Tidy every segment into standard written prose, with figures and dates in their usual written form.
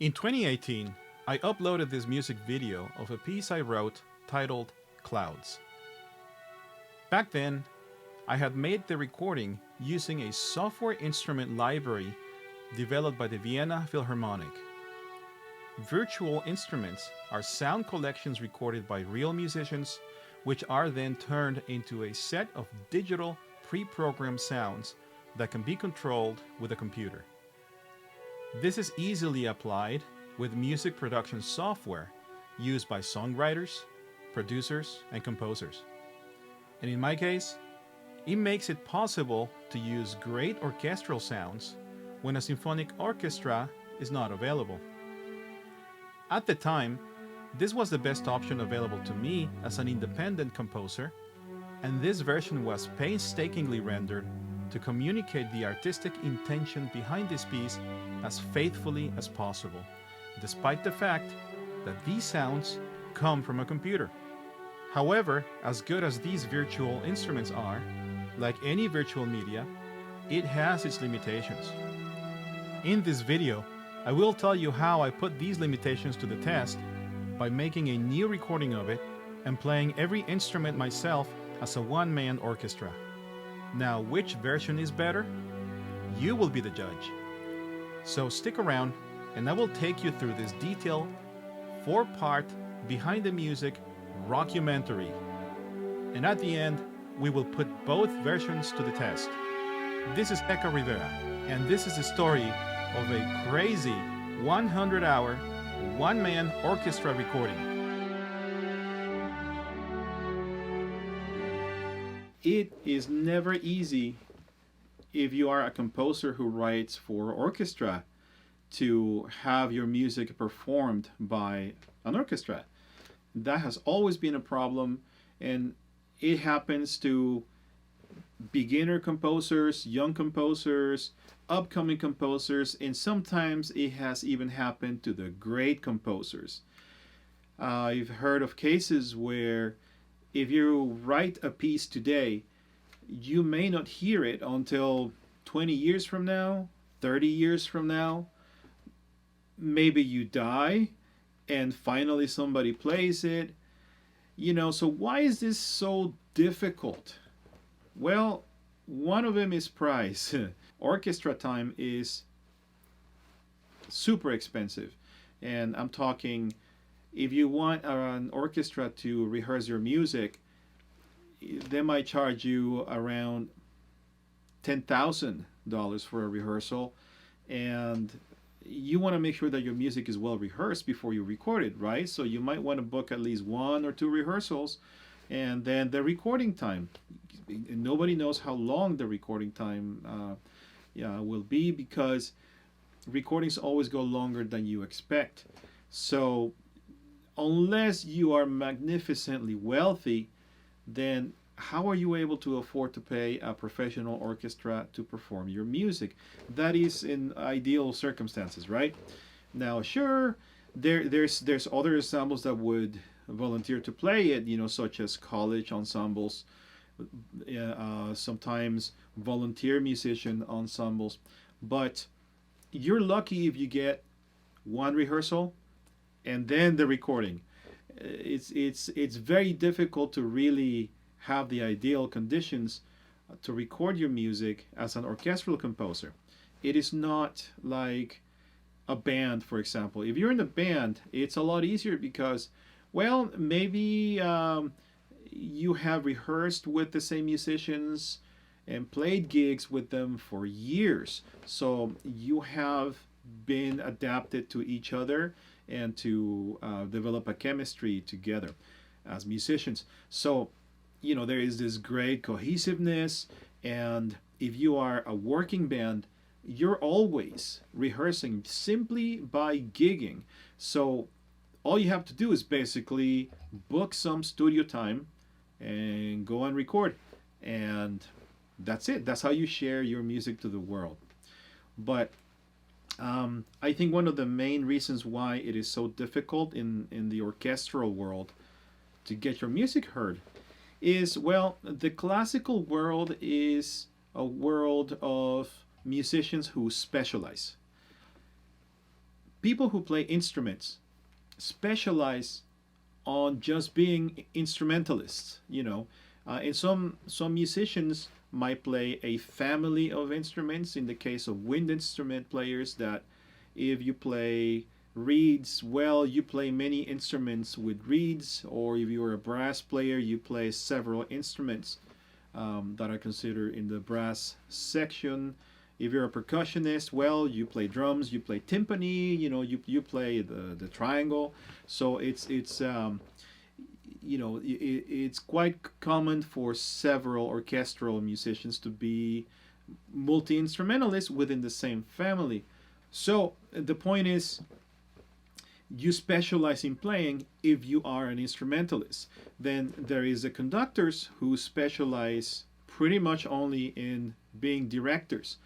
In 2018, I uploaded this music video of a piece I wrote titled Clouds. Back then, I had made the recording using a software instrument library developed by the Vienna Philharmonic. Virtual instruments are sound collections recorded by real musicians, which are then turned into a set of digital pre-programmed sounds that can be controlled with a computer. This is easily applied with music production software used by songwriters, producers, and composers. And in my case, it makes it possible to use great orchestral sounds when a symphonic orchestra is not available. At the time, this was the best option available to me as an independent composer, and this version was painstakingly rendered to communicate the artistic intention behind this piece as faithfully as possible, despite the fact that these sounds come from a computer. However, as good as these virtual instruments are, like any virtual media, it has its limitations. In this video, I will tell you how I put these limitations to the test by making a new recording of it and playing every instrument myself as a one-man orchestra. Now, which version is better? You will be the judge. So stick around and I will take you through this detailed 4-part behind the music rockumentary. And at the end, we will put both versions to the test. This is Eka Rivera, and this is the story of a crazy 100-hour, one-man orchestra recording. It is never easy if you are a composer who writes for orchestra to have your music performed by an orchestra. That has always been a problem, and it happens to beginner composers, young composers, upcoming composers, and sometimes it has even happened to the great composers. I've heard of cases where if you write a piece today, you may not hear it until 20 years from now, 30 years from now. Maybe you die and finally somebody plays it. So why is this so difficult? Well, one of them is price. Orchestra time is super expensive. And I'm talking, if you want an orchestra to rehearse your music, they might charge you around $10,000 for a rehearsal. And you want to make sure that your music is well rehearsed before you record it, right? So you might want to book at least 1 or 2 rehearsals, and then the recording time. Nobody knows how long the recording time will be, because recordings always go longer than you expect. So unless you are magnificently wealthy, then how are you able to afford to pay a professional orchestra to perform your music? That is in ideal circumstances, right? Now, sure, there's other ensembles that would volunteer to play it, such as college ensembles, sometimes volunteer musician ensembles. But you're lucky if you get 1 rehearsal and then the recording. It's very difficult to really have the ideal conditions to record your music as an orchestral composer. It is not like a band, for example. If you're in a band, it's a lot easier because, well, maybe you have rehearsed with the same musicians and played gigs with them for years. So you have been adapted to each other and to develop a chemistry together as musicians. So there is this great cohesiveness, and if you are a working band, you're always rehearsing simply by gigging. So all you have to do is basically book some studio time and go and record, and that's it. That's how you share your music to the world. But I think one of the main reasons why it is so difficult in the orchestral world to get your music heard is, well, the classical world is a world of musicians who specialize. People who play instruments specialize on just being instrumentalists. And some musicians might play a family of instruments. In the case of wind instrument players, that if you play reeds, well, you play many instruments with reeds, or if you're a brass player, you play several instruments that are considered in the brass section. If you're a percussionist, well, you play drums, you play timpani, you play the triangle. So it's quite common for several orchestral musicians to be multi instrumentalists within the same family. So the point is, you specialize in playing if you are an instrumentalist. Then there is the conductors who specialize pretty much only in being directors,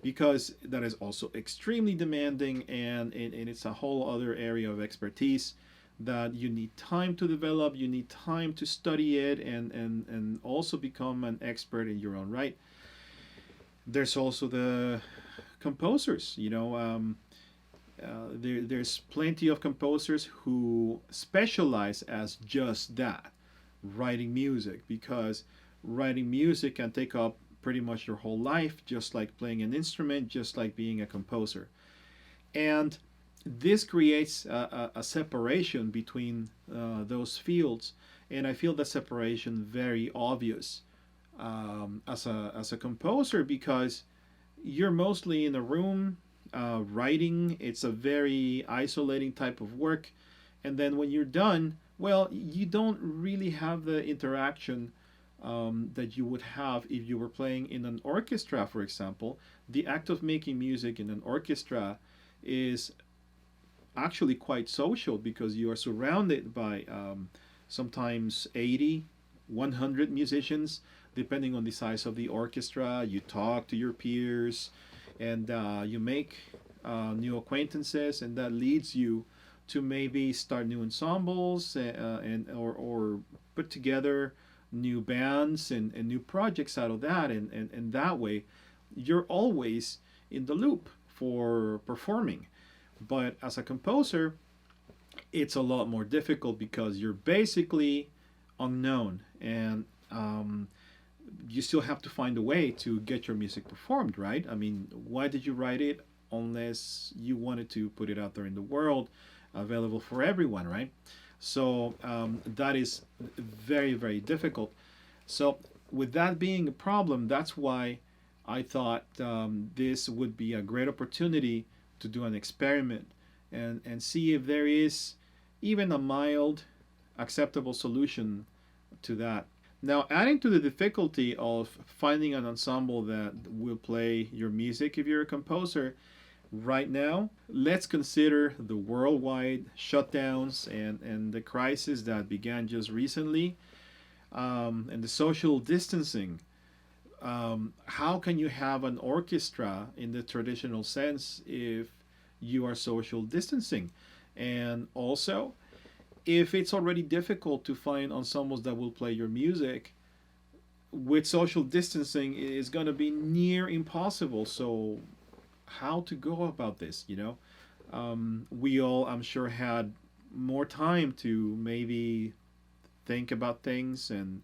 because that is also extremely demanding, and it's a whole other area of expertise that you need time to develop, you need time to study it, and also become an expert in your own right. There's also the composers. There's plenty of composers who specialize as just that, writing music, because writing music can take up pretty much your whole life, just like playing an instrument, just like being a composer. And this creates a separation between those fields, and I feel the separation very obvious as a composer, because you're mostly in a room writing. It's a very isolating type of work, and then when you're done, well, you don't really have the interaction that you would have if you were playing in an orchestra, for example. The act of making music in an orchestra is actually quite social, because you are surrounded by sometimes 80, 100 musicians, depending on the size of the orchestra. You talk to your peers, and you make new acquaintances, and that leads you to maybe start new ensembles, or put together new bands and new projects out of that, and that way you're always in the loop for performing. But as a composer, it's a lot more difficult, because you're basically unknown, and you still have to find a way to get your music performed, right? I mean, why did you write it unless you wanted to put it out there in the world, available for everyone, right? So that is very, very difficult. So, with that being a problem, that's why I thought this would be a great opportunity to do an experiment, and see if there is even a mild, acceptable solution to that. Now, adding to the difficulty of finding an ensemble that will play your music if you're a composer, right now, let's consider the worldwide shutdowns and the crisis that began just recently, and the social distancing. How can you have an orchestra in the traditional sense if you are social distancing? And also, if it's already difficult to find ensembles that will play your music, with social distancing, it is going to be near impossible. So, how to go about this? We all, I'm sure, had more time to maybe think about things and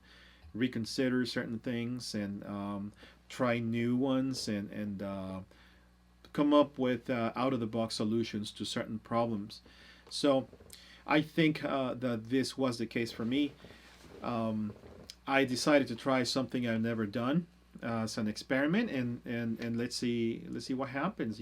reconsider certain things, and try new ones, and come up with out of the box solutions to certain problems. So I think that this was the case for me. I decided to try something I've never done as an experiment, and let's see what happens.